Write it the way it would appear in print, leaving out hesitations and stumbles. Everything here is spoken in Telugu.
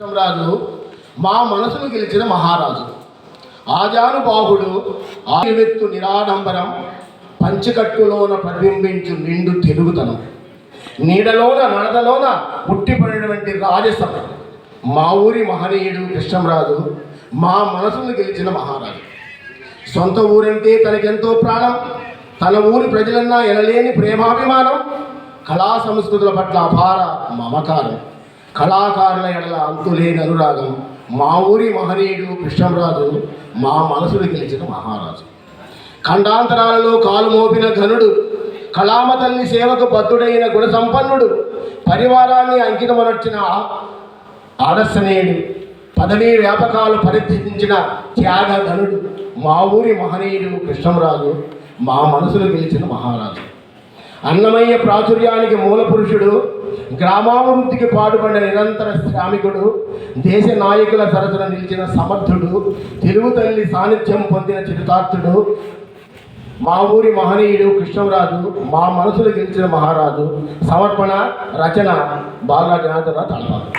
రాజు మా మనసును గెలిచిన మహారాజు ఆజానుబాహుడు ఆయువెత్తు నిరాడంబరం పంచకట్టులోన ప్రతిబింబించు నిండు తెలుగుతనం నీడలోన నడదలోన పుట్టిపడినటువంటి రాజసం మా ఊరి మహనీయుడు కృష్ణంరాజు మా మనసును గెలిచిన మహారాజు. సొంత ఊరంటే తనకెంతో ప్రాణం, తన ఊరి ప్రజలన్నా ఎనలేని ప్రేమాభిమానం, కళా సంస్కృతుల పట్ల అపార మమకారం, కళాకారుల ఎడల అంతులేని అనురాగం. మా ఊరి మహనీయుడు కృష్ణంరాజు మా మనసును గెలిచిన మహారాజు. ఖండాంతరాలలో కాలు మోపిన ఘనుడు, కళామ తల్లి సేవకు బద్ధుడైన గుణ సంపన్నుడు, పరివారాన్ని అంకితమనర్చిన ఆదర్శనీయుడు, పదవీ వ్యాపకాలు పరిత్యజించిన త్యాగ ఘనుడు. మా ఊరి మహనీయుడు కృష్ణంరాజు మా మనసును గెలిచిన మహారాజు. అన్నమయ్య ప్రాచుర్యానికి మూల పురుషుడు, గ్రామాభివృద్ధికి పాటుపడిన నిరంతర శ్రామికుడు, దేశ నాయకుల సరసన నిలిచిన సమర్థుడు, తెలుగు తల్లి సాన్నిధ్యం పొందిన చరితార్థుడు. మా ఊరి మహనీయుడు కృష్ణంరాజు మా మనసులు గెలిచిన మహారాజు. సమర్పణ రచన బాగా జనార్దన తలపాలు.